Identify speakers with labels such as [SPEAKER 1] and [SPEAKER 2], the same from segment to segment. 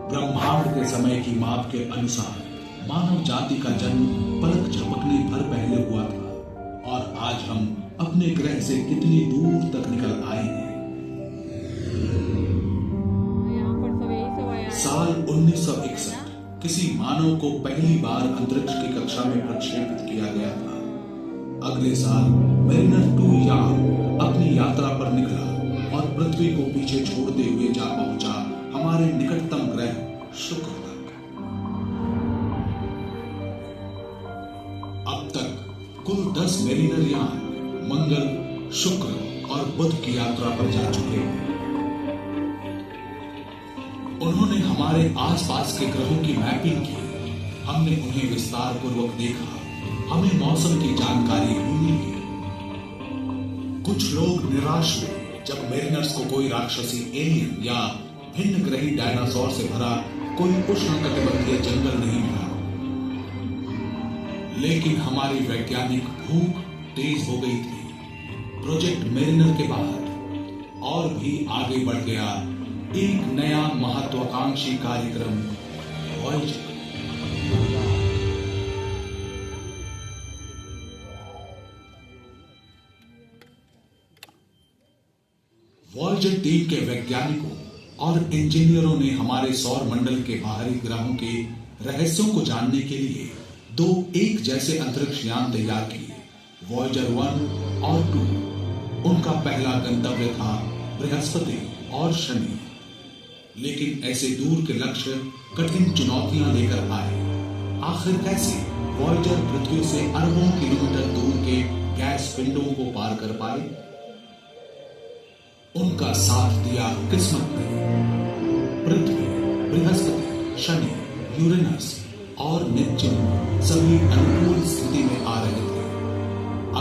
[SPEAKER 1] ब्रह्मांड के समय की माप के अनुसार मानव जाति का जन्म पलक झपकने भर पहले हुआ था और आज हम अपने ग्रह से कितनी दूर तक निकल आए हैं। साल 1961 किसी मानव को पहली बार अंतरिक्ष की कक्षा में प्रक्षेपित किया गया था। अगले साल मेरिनर 2 यान अपनी यात्रा पर निकला और पृथ्वी को पीछे छोड़ते हुए जा पहुंचा हमारे निकटतम ग्रह शुक्र तक। अब तक कुल 10 मेरिनर यान मंगल, शुक्र और बुध की यात्रा पर जा चुके हैं। उन्होंने हमारे आसपास के ग्रहों की मैपिंग की, हमने उन्हें विस्तार पूर्वक देखा, हमें मौसम की जानकारी भी मिली। कुछ लोग निराश हुए जब मेरिनर्स को कोई राक्षसी एलियन या भिन्न ग्रही डायनासोर से भरा कोई उष्णकटिबंधीय जंगल नहीं मिला, लेकिन हमारी वैज्ञानिक भूख तेज हो गई थी। प्रोजेक्ट मेरिनर के बाद और भी आगे बढ़ गया एक नया महत्वाकांक्षी कार्यक्रम वॉयेजर। वॉयेजर टीम के वैज्ञानिकों और इंजीनियरों ने हमारे सौर मंडल के बाहरी ग्रहों के रहस्यों को जानने के लिए 2 एक जैसे अंतरिक्ष यान तैयार किए, वॉयेजर 1 और 2। उनका पहला गंतव्य था बृहस्पति और शनि, लेकिन ऐसे दूर के लक्ष्य कठिन चुनौतियां लेकर आए। आखिर कैसे वॉयेजर पृथ्वी से अरबों किलोमीटर दूर के गैस पिंडों को पार कर पाए? उनका साथ दिया किस्मत ने। पृथ्वी, बृहस्पति, शनि, यूरेनस और नेपच्यून सभी अनुकूल स्थिति में आ रहे थे।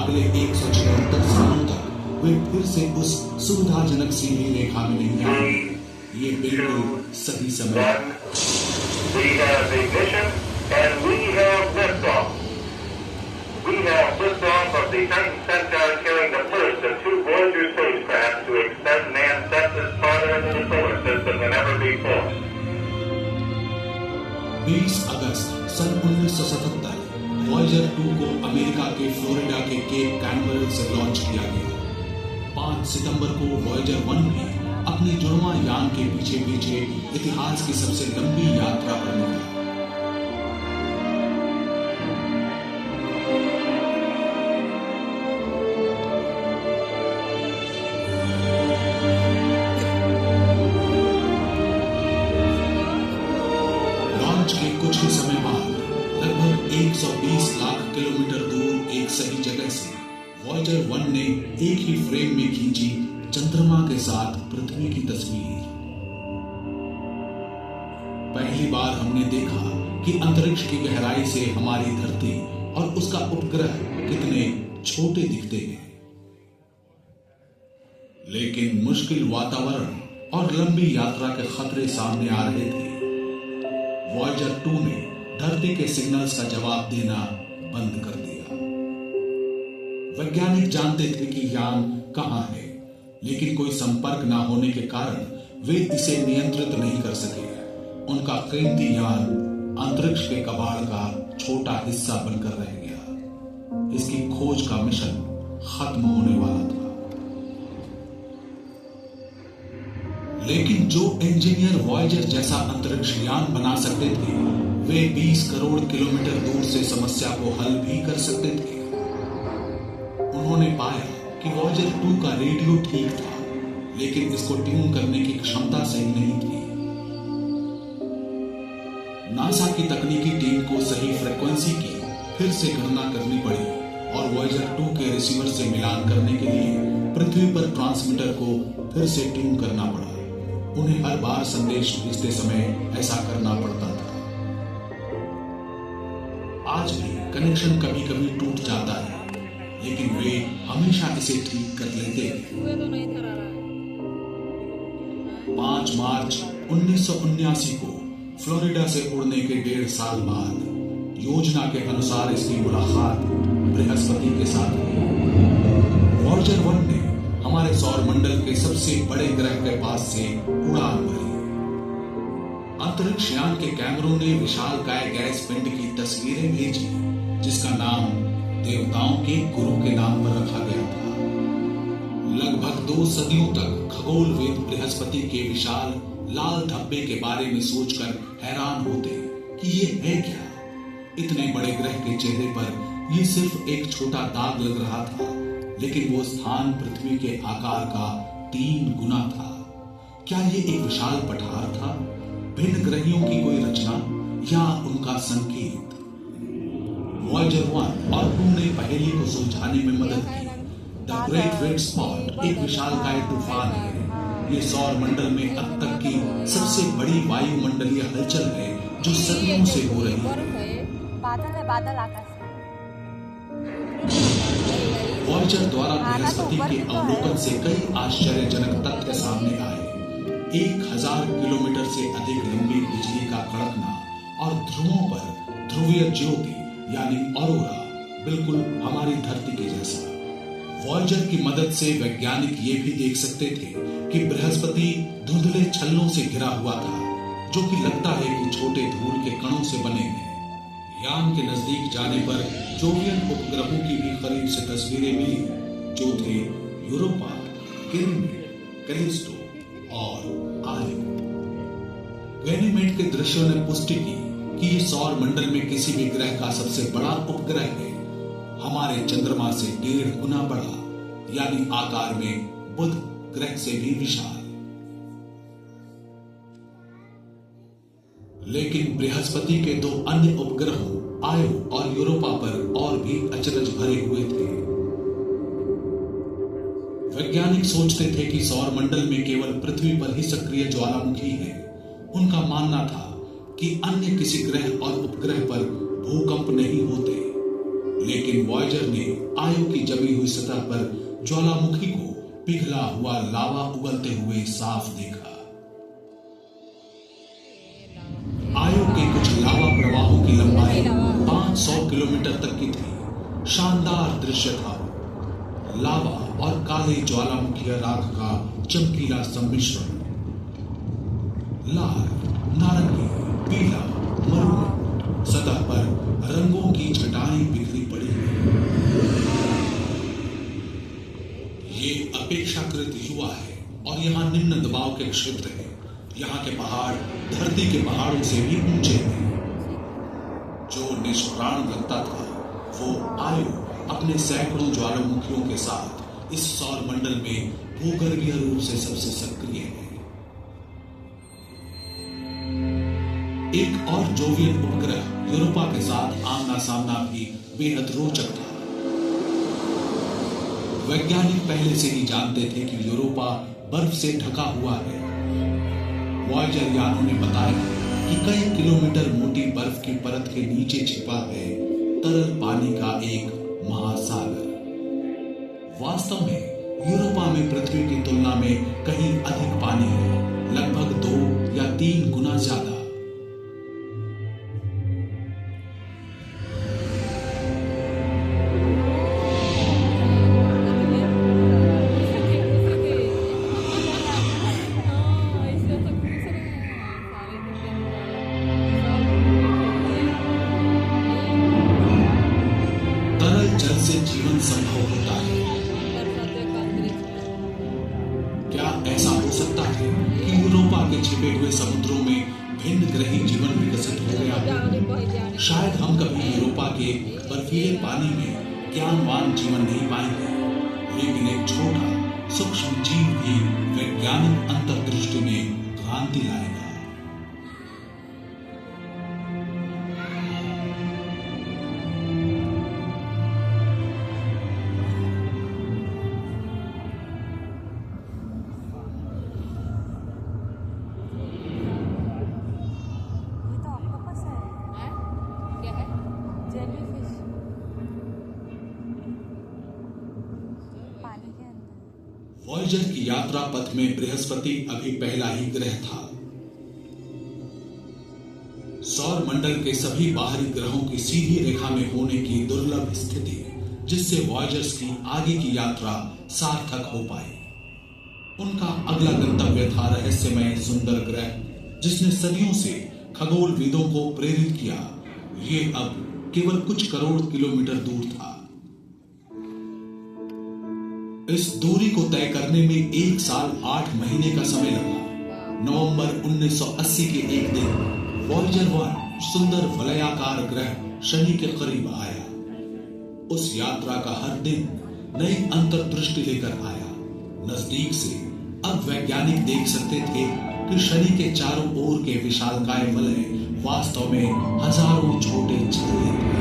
[SPEAKER 1] अगले 176 सालों तक वे फिर से उस सुविधाजनक सीधी रेखा में नहीं आएंगे। ये बिल्कुल सही समय है।
[SPEAKER 2] We have ignition and we have liftoff. We have liftoff of the Titan Centaur, carrying the first of 2 Voyager spacecraft to extend man's senses farther into the solar system than ever before.
[SPEAKER 1] 20 August sun 1977 Voyager 2 को America के Florida के Cape Canaveral से launch किया गया। 5 सितंबर को Voyager 1 भी अपने जुड़वां यान के पीछे पीछे इतिहास की सबसे लंबी यात्रा पर निकला। लॉन्च के कुछ ही समय बाद लगभग 120 लाख किलोमीटर दूर एक सही जगह से वॉयेजर 1 ने एक ही फ्रेम में खींची चंद्रमा के साथ पृथ्वी की तस्वीर। पहली बार हमने देखा कि अंतरिक्ष की गहराई से हमारी धरती और उसका उपग्रह कितने छोटे दिखते हैं। लेकिन मुश्किल वातावरण और लंबी यात्रा के खतरे सामने आ रहे थे। वॉयेजर 2 ने धरती के सिग्नल्स का जवाब देना बंद कर दिया। वैज्ञानिक जानते थे कि यान कहां है, लेकिन कोई संपर्क न होने के कारण वे इसे नियंत्रित नहीं कर सके। उनका कीमती यान अंतरिक्ष के कबाड़ का छोटा हिस्सा बनकर रह गया। इसकी खोज का मिशन खत्म होने वाला था। लेकिन जो इंजीनियर वॉयेजर जैसा अंतरिक्ष यान बना सकते थे, वे 20 करोड़ किलोमीटर दूर से समस्या को हल भी कर सकते थे। उन्होंने पाया कि वॉयेजर 2 का रेडियो ठीक था, लेकिन इसको ट्यून करने की क्षमता सही नहीं थी। नासा की तकनीकी टीम को सही फ्रीक्वेंसी की फिर से गणना करनी पड़ी और वॉयेजर 2 के रिसीवर से मिलान करने के लिए पृथ्वी पर ट्रांसमीटर को फिर से ट्यून करना पड़ा। उन्हें हर बार संदेश भेजते समय ऐसा करना पड़ता था। आज भी कनेक्शन कभी कभी टूट जाता है, लेकिन वे हमेशा इसे ठीक कर लेते हैं। 5 मार्च 1979 को फ्लोरिडा से उड़ने के 1.5 साल बाद योजना के अनुसार इसकी मुलाकात बृहस्पति के साथ हुई। वॉयेजर 1 ने हमारे सौर मंडल के सबसे बड़े ग्रह के पास से उड़ान भरी। अंतरिक्ष यान के कैमरों ने विशालकाय गैस पिंड की तस्वीरें भेजी, जिसका नाम देवताओं के गुरु के नाम पर रखा गया था। लगभग 2 सदियों तक खगोलविद बृहस्पति के विशाल लाल धब्बे के बारे में सोचकर हैरान होते कि ये है क्या। इतने बड़े ग्रह के चेहरे पर ये सिर्फ एक छोटा दाग लग रहा था, लेकिन वो स्थान पृथ्वी के आकार का 3 गुना था। क्या ये एक विशाल पठार था, भिन्न ग्रहियों की कोई रचना, या उनका संकेत? वॉयेजर 1 और 2 ने पहेली को सुलझाने में मदद की। द ग्रेट रेड स्पॉट एक विशालकाय तूफान है। ये सौर मंडल में अब तक की सबसे बड़ी वायुमंडलीय हलचल है जो सदियों से हो रही है।
[SPEAKER 3] बादल आकाश।
[SPEAKER 1] वॉयेजर द्वारा बृहस्पति के अवलोकन से कई आश्चर्यजनक तथ्य सामने आए। 1000 किलोमीटर से अधिक लंबी बिजली का कड़कना और ध्रुवों पर ध्रुवीय ज्योति यानी ऑरोरा, बिल्कुल हमारी धरती के जैसा। वॉयेजर की मदद से वैज्ञानिक ये भी देख सकते थे कि बृहस्पति धुंधले छल्लों से घिरा हुआ था, जो कि लगता है कि छोटे धूल के कणों से बने हैं। यान के नजदीक जाने पर जोवियन उपग्रहों की भी करीब से तस्वीरें मिली, जो थे यूरोपा, गैनीमेड, कैलिस्टो और आयो। गैनीमेड के दृश्यों ने पुष्टि की कि ये सौर मंडल में किसी भी ग्रह का सबसे बड़ा उपग्रह है, हमारे चंद्रमा से 1.5 गुना बड़ा, यानी आकार में बुध ग्रह से भी विशाल। लेकिन बृहस्पति के 2 अन्य उपग्रहों आयो और यूरोपा पर और भी अचरज भरे हुए थे। वैज्ञानिक सोचते थे कि सौर मंडल में केवल पृथ्वी पर ही सक्रिय ज्वालामुखी है। उनका मानना था कि अन्य किसी ग्रह और उपग्रह पर भूकंप नहीं होते। लेकिन वॉयेजर ने आयो की जमी हुई सतह पर ज्वालामुखी को पिघला हुआ लावा उगलते हुए साफ देखा। आयो के कुछ लावा प्रवाहों की लंबाई 500 किलोमीटर तक की थी। शानदार दृश्य था। लावा और काले ज्वालामुखी राख का चमकीला सम्मिश्रण। लाल, नारंगी, पीला, मरून, सतह पर रंगों की छटाएं बिखरी पड़ी है। ये अपेक्षाकृत युवा है और यहाँ निम्न दबाव के क्षेत्र है। यहाँ के पहाड़ धरती के पहाड़ों से भी ऊंचे हैं। जो निष्प्राण लगता था, वो आयो अपने सैकड़ों ज्वालामुखियों के साथ इस सौर मंडल में भूगर्भीय रूप से सबसे सक्रिय है। एक और जोवियन उपग्रह यूरोपा के साथ आमना सामना भी बेहद रोचक था। वैज्ञानिक पहले से ही जानते थे कि यूरोपा बर्फ से ढका हुआ है। वॉयेजर यानों ने बताया कि कई किलोमीटर मोटी बर्फ की परत के नीचे छिपा है तरल पानी का एक महासागर। वास्तव में यूरोपा में पृथ्वी की तुलना में कहीं अधिक पानी है, लगभग 2 या 3 गुना ज्यादा। जल से जीवन संभव होता है। क्या ऐसा हो सकता है कि यूरोपा के छिपे हुए समुद्रों में भिन्न ग्रही जीवन विकसित हो गया? शायद हम कभी यूरोपा के बर्फीले पानी में ज्ञानवान जीवन नहीं पाएंगे, लेकिन एक छोटा सूक्ष्म जीव भी वैज्ञानिक अंतर्दृष्टि में क्रांति लाएगा। वॉयेजर की यात्रा पथ में बृहस्पति अभी पहला ही ग्रह था। सौर मंडल के सभी बाहरी ग्रहों की सीधी रेखा में होने की दुर्लभ स्थिति, जिससे वॉयेजर्स की आगे की यात्रा सार्थक हो पाई। उनका अगला गंतव्य था रहस्यमय सुंदर ग्रह जिसने सदियों से खगोलविदों को प्रेरित किया, ये अब केवल कुछ करोड़ किलोमीटर दूर था। इस दूरी को तय करने में 1 साल 8 महीने का समय लगा। नवंबर 1980 के एक दिन वॉयेजर 1 सुंदर वलयाकार ग्रह शनि के करीब आया। उस यात्रा का हर दिन नई अंतर्दृष्टि लेकर आया। नजदीक से अब वैज्ञानिक देख सकते थे कि शनि के चारों ओर के विशालकाय वलय वास्तव में हजारों छोटे छल्ले थे।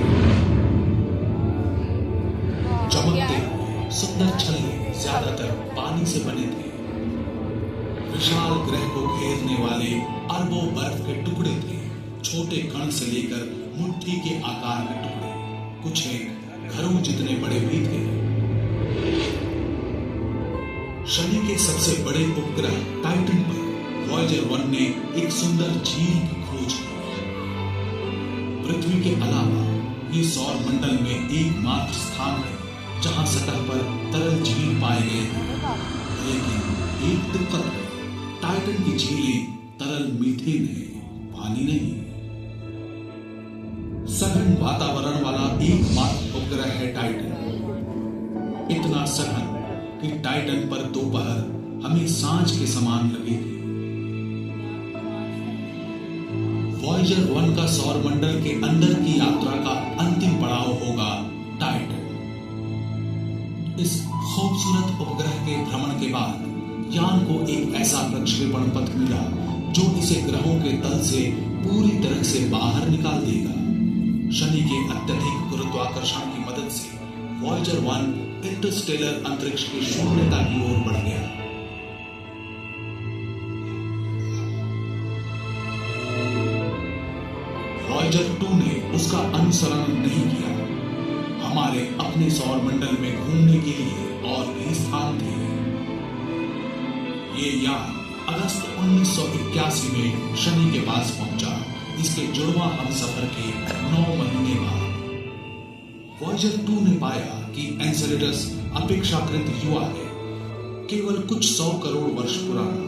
[SPEAKER 1] चमकते हुए सुंदर छल्ले ज्यादातर पानी से बने थे। विशाल ग्रह को घेरने वाले अरबों बर्फ के टुकड़े थे, छोटे कण से लेकर मुट्ठी के आकार के टुकड़े, कुछ एक घरों जितने बड़े भी थे। शनि के सबसे बड़े उपग्रह टाइटन पर वॉयेजर 1 ने एक सुंदर झील की खोज की। पृथ्वी के अलावा ये सौर मंडल में एकमात्र स्थान है जहां सतह पर तरल झील पाए गए थे। लेकिन एक दिक्कत है, टाइटन की झीलें तरल मीथेन है, पानी नहीं। सघन वातावरण वाला एकमात्र उपग्रह है टाइटन। इतना सघन कि टाइटन पर दोपहर हमें सांझ के समान लगेगी। वॉयेजर 1 का सौर मंडल के अंदर की यात्रा का अंतिम पड़ाव होगा टाइटन। इस खूबसूरत उपग्रह के भ्रमण के बाद यान को एक ऐसा प्रक्षेपण पथ मिला जो इसे ग्रहों के तल से पूरी तरह से बाहर निकाल देगा। शनि के अत्यधिक गुरुत्वाकर्षण की मदद से वॉयेजर 1 इंटरस्टेलर अंतरिक्ष की शून्यता की ओर बढ़ गया। वॉयेजर 2 ने उसका अनुसरण नहीं किया। हमारे अपने सौर मंडल में घूमने के लिए और भी स्थान थे। ये यान अगस्त 1981 में शनि के पास पहुंचा। इसके जुड़वा हमसफर के 9 महीने बाद वॉयेजर 2 ने पाया कि एन्सेलेडस अपेक्षाकृत युवा है, केवल कुछ 100 करोड़ वर्ष पुराना।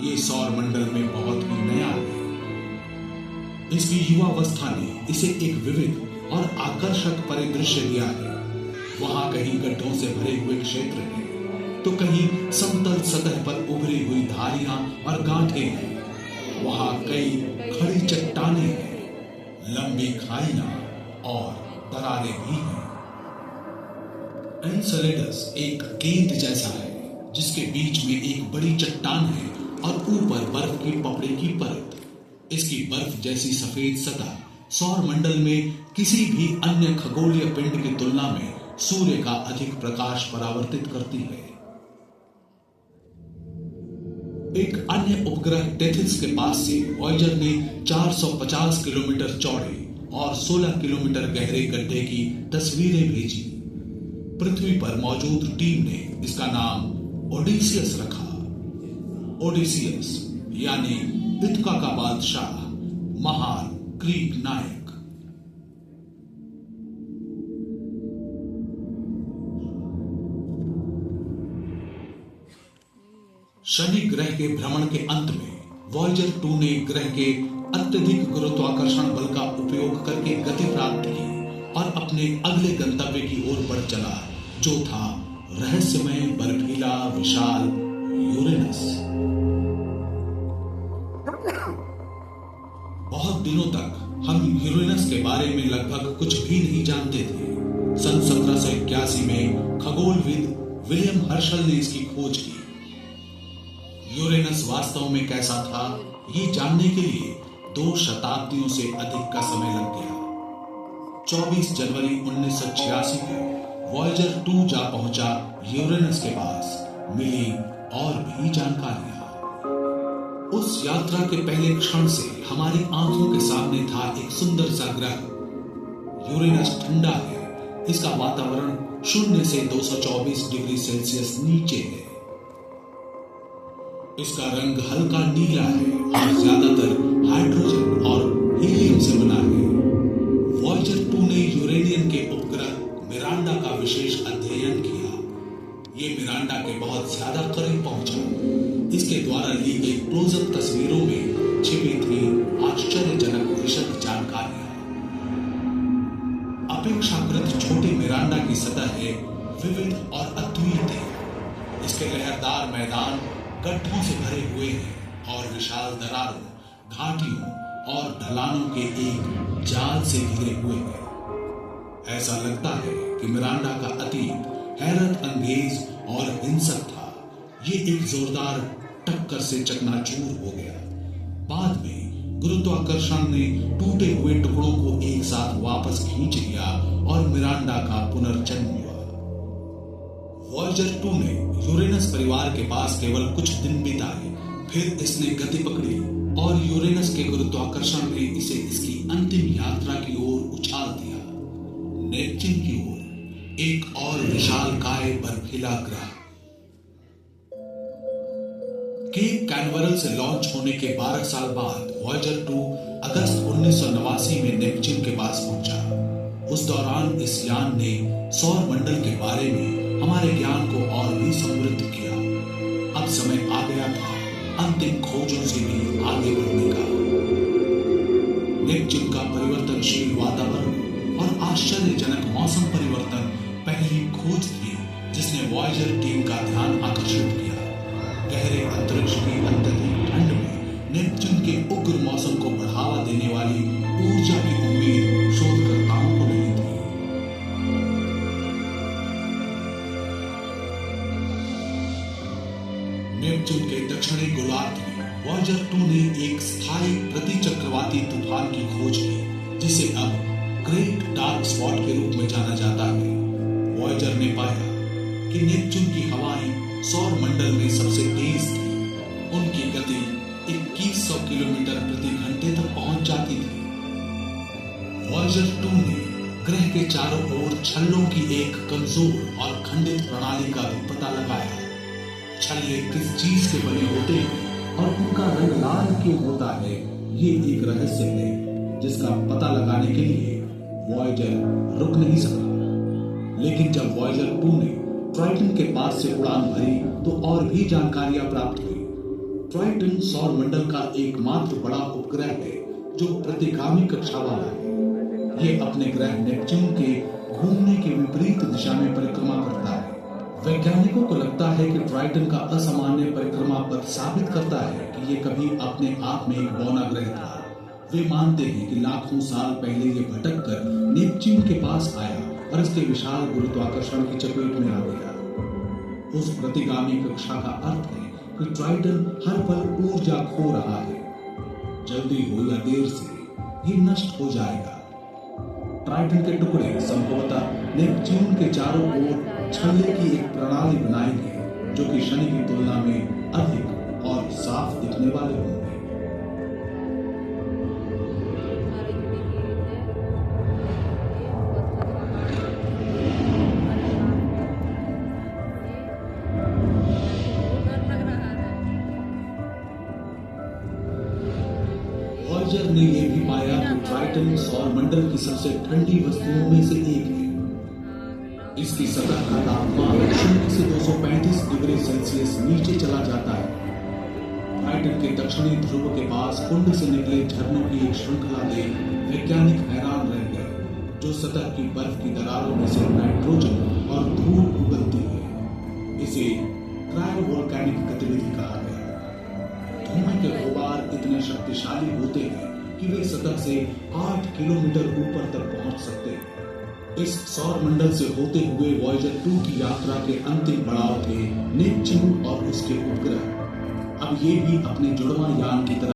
[SPEAKER 1] ये सौर मंडल में बहुत ही नया है। इसकी युवावस्था ने इसे एक विविध और आकर्षक परिदृश्य दिया है। वहां कहीं गड्ढों से भरे हुए क्षेत्र हैं, तो कहीं समतल सतह पर उभरी हुई धारियां और गांठें हैं। वहां कई खड़ी चट्टानें हैं, लंबी खाइयां और दरारें भी हैं। एन्सेलेडस एक गेंद जैसा है जिसके बीच में एक बड़ी चट्टान है और ऊपर बर्फ की पपड़े की परत। इसकी बर्फ जैसी सफेद सतह सौर मंडल में किसी भी अन्य खगोलीय पिंड की तुलना में सूर्य का अधिक प्रकाश परावर्तित करती है। एक अन्य उपग्रह टेथिस के पास से वॉयेजर ने 450 किलोमीटर चौड़े और 16 किलोमीटर गहरे गड्ढे की तस्वीरें भेजी। पृथ्वी पर मौजूद टीम ने इसका नाम ओडिसियस रखा। ओडिसियस यानी इथका का बादशाह, महान ग्रीक नायक। शनि ग्रह के भ्रमण के अंत में वॉयेजर 2 ने ग्रह के अत्यधिक गुरुत्वाकर्षण बल का उपयोग करके गति प्राप्त की और अपने अगले गंतव्य की ओर बढ़ चला, जो था रहस्यमय बर्फीला विशाल यूरेनस। बहुत दिनों तक हम यूरेनस के बारे में लगभग कुछ भी नहीं जानते थे। सन 1781 में खगोलविद विलियम हर्शल ने इसकी खोज की। यूरेनस वास्तव में कैसा था, ये जानने के लिए 2 शताब्दियों से अधिक का समय लग गया। 24 जनवरी 1986 को वॉयेजर 2 जा पहुंचा यूरेनस के पास। मिली और भी जानकारियां। उस यात्रा के पहले क्षण से हमारी आंखों के सामने था एक सुंदर सा ग्रह। यूरेनस ठंडा है, इसका वातावरण 0 से 224 डिग्री सेल्सियस नीचे है। इसका रंग हल्का नीला है और ज्यादातर हाइड्रोजन और हीलियम से बना है। वॉयेजर 2 ने यूरेनियन के उपग्रह मिरांडा का विशेष अध्ययन किया। ये मिरांडा के बहुत ज्यादा करीब पहुंचा। इसके द्वारा ली गई क्लोजअप तस्वीरों में छिपी सतह विविध और अद्वितीय है। इसके लहरदार मैदान गड्ढों से भरे हुए हैं और विशाल दरारों, घाटियों और ढलानों के एक जाल से घिरे हुए हैं। ऐसा लगता है कि मिरांडा का अतीत हैरत अंगेज और हिंसक था। ये एक जोरदार टक्कर से चकनाचूर हो गया। बाद में गुरुत्वाकर्षण ने टूटे हुए टुकड़ों को एक साथ वापस खींच लिया और मिरांडा का पुनर्जन्म हुआ। वॉयेजर 2 ने यूरेनस परिवार के पास केवल कुछ दिन बिताए, फिर इसने गति पकड़ी और यूरेनस के गुरुत्वाकर्षण ने इसे इसकी अंतिम यात्रा की ओर उछाल दिया, नेपच्यून की ओर, एक और विशालकाय बर्फीला ग्रह। केप कैनवरल से लॉन्च होने के 12 साल बाद वॉयेजर 2 अगस्त 1989 में नेपच्यून के पास पहुंचा। उस दौरान इस यान ने सौर मंडल के बारे में हमारे ज्ञान को और भी समृद्ध किया। अब समय आ गया था अंतिम खोजों से भी आगे बढ़ने का। नेपच्यून का परिवर्तनशील वातावरण और आश्चर्यजनक मौसम परिवर्तन पहली खोज थी जिसने वॉयेजर टीम का ध्यान आकर्षित किया। गहरे अंतरिक्ष की अत्यधिक ठंड में नेपच्यून के उग्र मौसम को बढ़ावा देने वाली ऊर्जा की उम्मीद शोधकर्ताओं को नहीं थी। नेपच्यून के दक्षिणी गोलार्ध में वॉयेजर 2 ने एक स्थायी प्रतिचक्रवाती तूफान की खोज की जिसे अब ग्रेट डार्क स्पॉट के रूप में जाना जाता है। वॉयेजर ने पाया कि नेपच्यून की हवाएं सौर मंडल में सबसे तेज थी। उनकी गति 2100 किलोमीटर प्रति घंटे तक पहुंच जाती थी। वॉयेजर 2 ने ग्रह के चारों ओर छल्लों की एक कमजोर और खंडित प्रणाली का भी पता लगाया। छल्ले किस चीज के बने होते हैं और उनका रंग लाल क्यों होता है, ये एक रहस्य है जिसका पता लगाने के लिए वॉयेजर रुक नहीं सका। लेकिन जब वॉयेजर 2 ने ट्राइटन के पास से उड़ान भरी तो और भी जानकारियां प्राप्त हुई। ट्राइटन सौर मंडल का एकमात्र बड़ा उपग्रह है जो प्रतिगामी कक्षा वाला है। ये अपने ग्रह नेपच्यून के घूमने के विपरीत दिशा में परिक्रमा करता है। वैज्ञानिकों को लगता है कि ट्राइटन का असामान्य परिक्रमा पथ साबित करता है कि ये कभी अपने आप में एक बौना ग्रह था। वे मानते हैं कि लाखों साल पहले ये भटक कर नेपच्यून के पास आया और इसके विशाल गुरुत्वाकर्षण की चपेट में आ गया। उस प्रतिगामी कक्षा का अर्थ है कि ट्राइटन हर पल ऊर्जा खो रहा है। जल्दी हो या देर से ये नष्ट हो जाएगा। ट्राइटन के टुकड़े संभवतः नेपच्यून के चारों ओर छल्ले की एक प्रणाली बनाएंगे जो कि शनि की तुलना में अधिक और साफ दिखने वाले होंगे। वॉयेजर ने यह भी पाया कि ट्राइटन सौर मंडल की सबसे ठंडी वस्तुओं में से एक है। इसकी सतह का तापमान 0 से 235 डिग्री सेल्सियस नीचे चला जाता है। ट्राइटन के दक्षिणी ध्रुव के पास कुंड से निकले झरनों की एक श्रृंखला देख वैज्ञानिक हैरान रह गए, जो सतह की बर्फ की दरारों में से नाइट्रोजन और धूल उगलती है। इसे क्रायोवोल्केनिक गतिविधि कहा गया। धुएं के गुबार इतने शक्तिशाली होते हैं कि वे सतह से 8 किलोमीटर ऊपर तक पहुंच सकते हैं। इस सौर मंडल से होते हुए वॉयेजर 2 की यात्रा के अंतिम पड़ाव थे नेपच्यून और उसके उपग्रह। अब ये भी अपने जुड़वां यान की तरह